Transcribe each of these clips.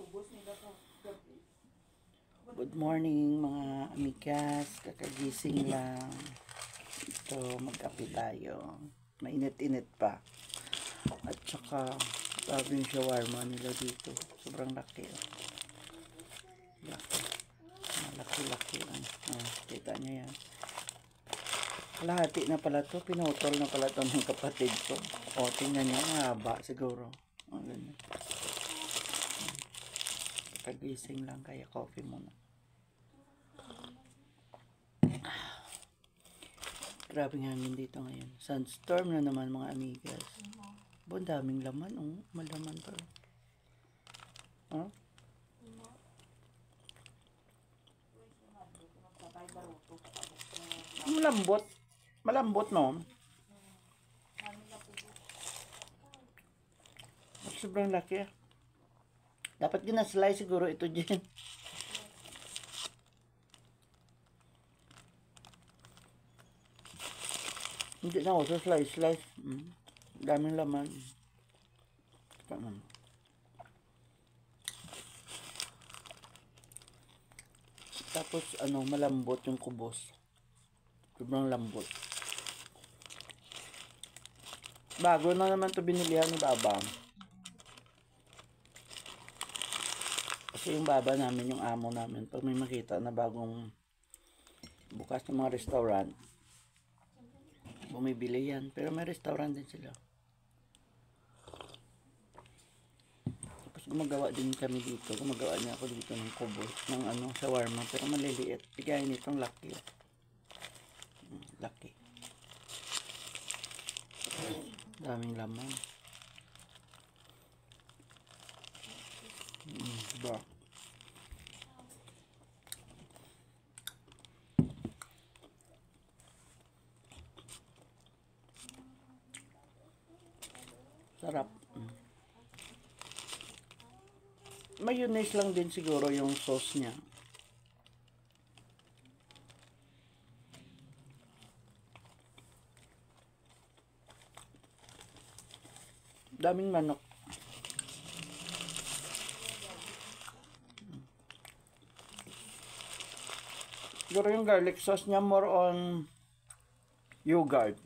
Good morning mga amigas, kakagising lang. Ito, mag-kape tayo. Mainit-init pa. At saka, sabi yung shawarma nila dito. Sobrang laki. Laki. Malaki-laki. Kita niya yan. Kalahati na pala to. Pinutol na pala to ng kapatid ko. O, tingnan niya. Ang haba siguro. O, ganyan. Kagising lang kaya coffee muna. Grabing hangin dito ngayon. Sunstorm na naman mga amigas. Ang daming laman, oh. Malaman pa. Huh? Malambot. Malambot, no? Sobrang laki. Dapat ginaslice siguro ito dyan. Hindi na ako sa slice. Daming laman. Tapos, malambot yung kubos. Sobrang lambot. Bago na naman to binilihan ni Baba. Kasi yung baba namin, yung amo namin, pag may makita na bagong bukas ng mga restaurant, bumibili yan. Pero may restaurant din sila. Tapos gumagawa din kami dito. Gumagawa niya ako dito ng kubo, ng shawarma. Pero maliliit. Bigay nitong laki. Laki. Daming laman. Diba? Sarap. Mayonnaise lang din siguro yung sauce niya. Daming manok. Siguro yung garlic sauce niya more on yogurt.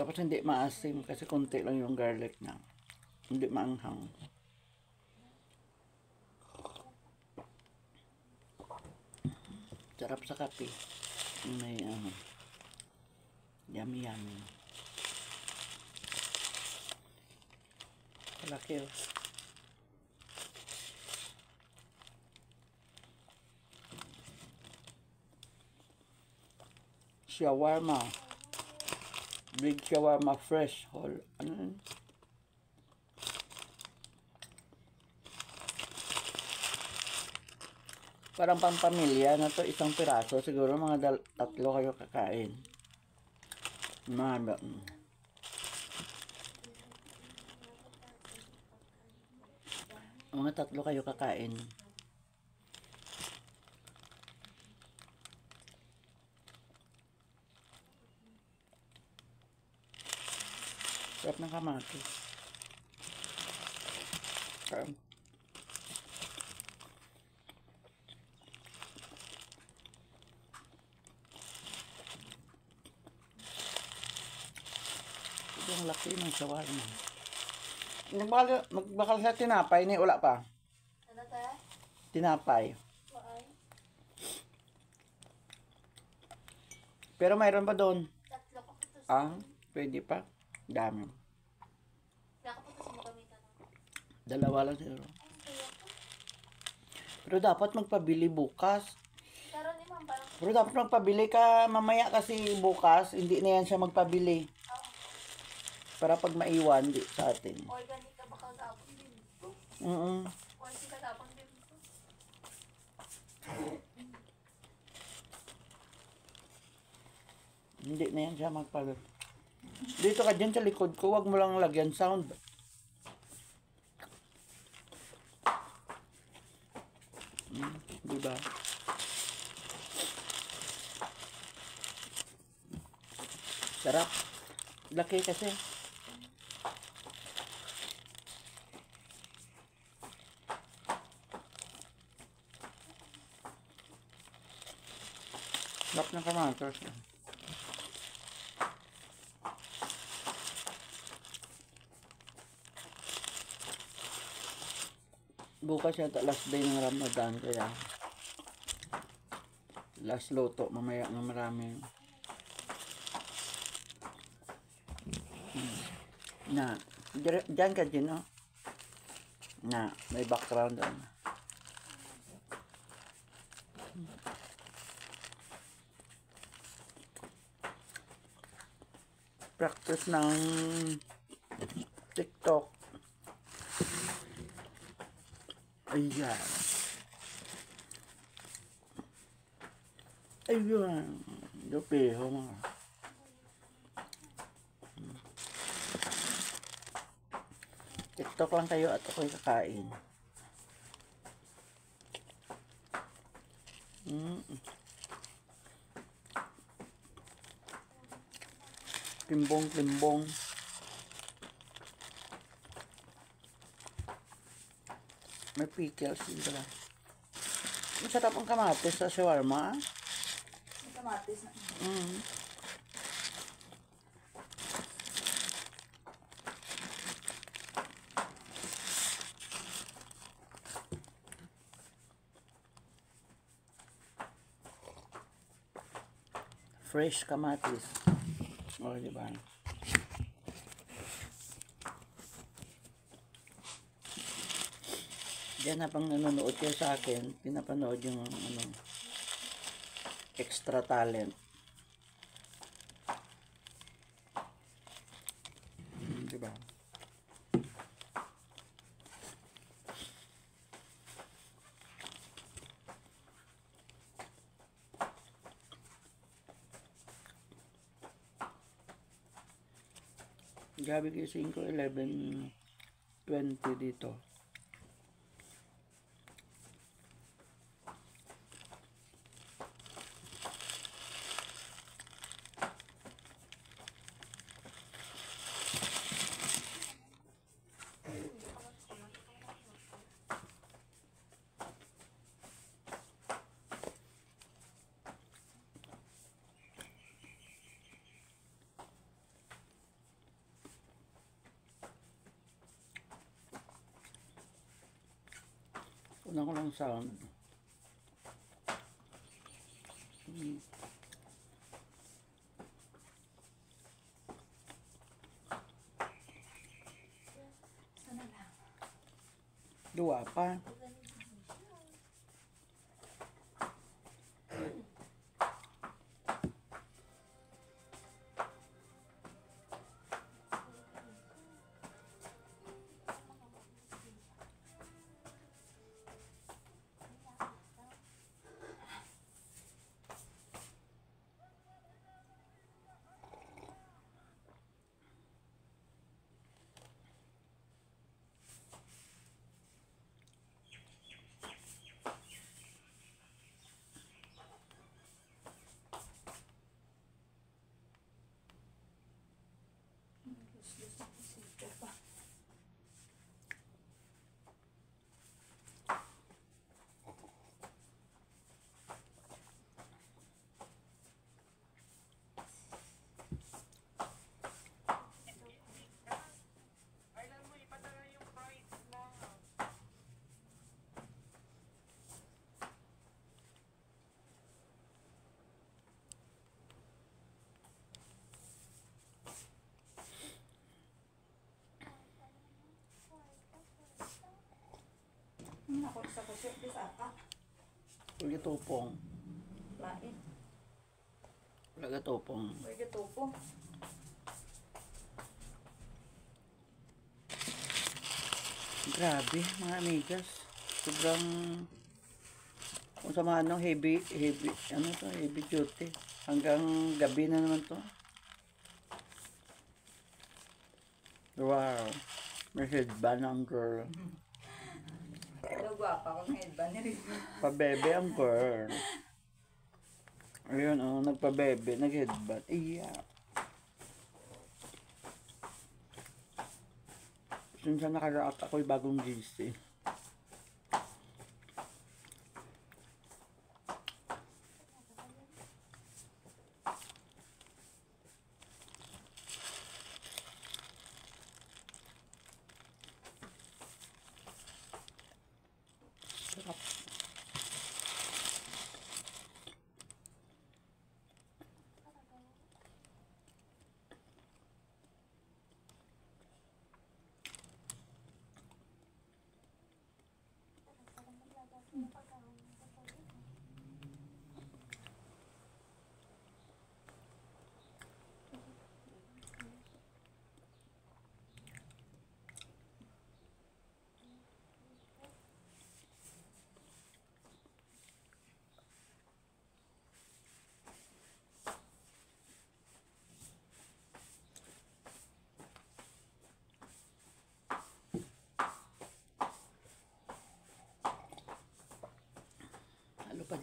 Tapos hindi maasim kasi konti lang yung garlic niya. Hindi maanghang. Sarap sa kape. May yummy. Malaki, oh. Shawarma. Big shawarma fresh whole. Parang pampamilya na to, isang piraso. Siguro mga 3 kayo kakain. Mga 3 kayo kakain. Sarap ng kamatis. Ang laki ng shawarma. Magbakal sa tinapay ni wala pa. Ano tayo? Tinapay. Waay. Pero mayroon pa doon. 3 ko ito. Pwede pa. Dami. Naka po ito sa magamitan. 2 lang siguro. Pero dapat magpabili bukas. Pero ni ma'am, parang... Pero dapat magpabili ka mamaya kasi bukas, hindi na yan siya magpabili. Para pag maiwan, di sa atin. Organic ka baka tapon din. Organic ka tapon din. Hindi na yan siya magpabili. Dito ka dyan sa likod ko, wag mo lang lagyan sound. Diba? Sarap. Laki kasi. Sarap ng kamatis. Bukas yata last day ng Ramadan, kaya last luto mamaya ng marami. Na, dyan ka din, no? Na, may background doon. Practice ng TikTok. Ayan. Ayun. Lupiho mga. TikTok lang kayo at ako'y kakain. Timbong-timbong. May pickles din pala. Masarap ang kamatis sa shawarma. May kamatis na. Fresh kamatis. O, diba? Diyan na pang nanonood kayo sa akin, pinapanood yung ano, extra talent. Diba? Gabi gising ko 11:20 dito. Una ko lang sound. Sana lang. Dua pa. Ako sa kusyo, bis ata. Uy, tupong. Lain. Wala tupong. Uy, gatupo. Grabe, mga amigas. Sobrang kung sa mga heavy, ano to, heavy duty. Hanggang gabi na naman to. Wow. May headband ang girl. Hello, gwapa kong headband ni Riz. Pabebe ang girl. Ayun, oh, nagpabebe, nag-headband. Iya. Since naka-react ako'y bagong GC.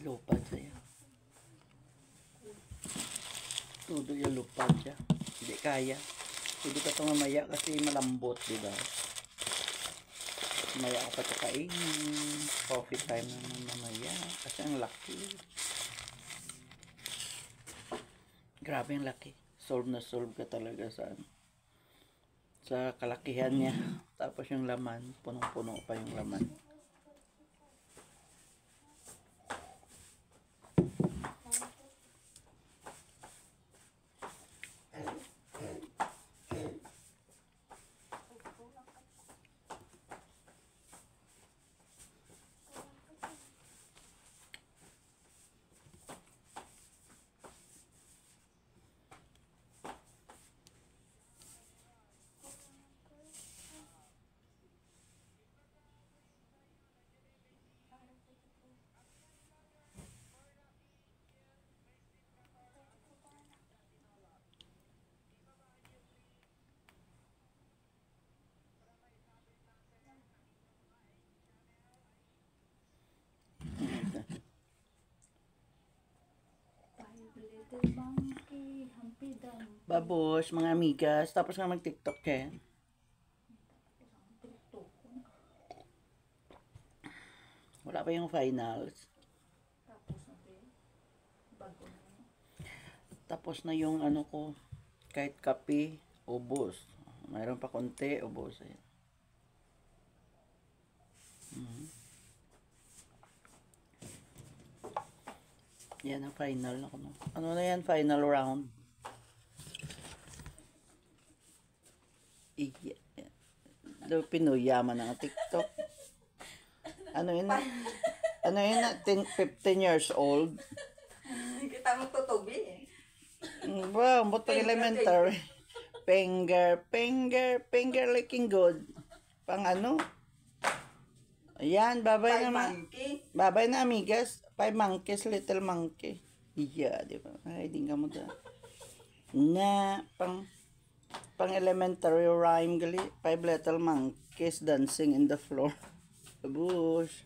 lupad saya. Todo yung lupad siya. Hindi kaya. Hindi ka ito mamaya kasi malambot, di ba? Mamaya ako pa ito kainin. Coffee time naman mamaya. Kasi ang laki. Grabe ang laki. Solve na solve ka talaga sa kalakihan niya. Tapos yung laman, punong-puno pa yung laman. Little monkey, Humpty Dumpty. Babos, mga amigas. Tapos nga mag-TikTok ka. Wala pa yung finals. Tapos na din. Bago na. Tapos na yung ano ko. Kahit kape, ubos. Mayroon pa konti, ubos. Ayan. Yan ang final na ko. Ano na yan? Final round. Iya. Do Pinoy yaman ang TikTok. Ano yun na? Ano yun na? 15 years old. Hindi kita magtutubi. Wow, butong elementary. Finger licking good. Pang ano? Ayan, babay na Monkey. babay na amigas. 5 monkeys, little monkey. Iya, di ba? Ay, di ka mo da. Na, pang elementary rhyme gali. 5 little monkeys dancing in the floor. Babush.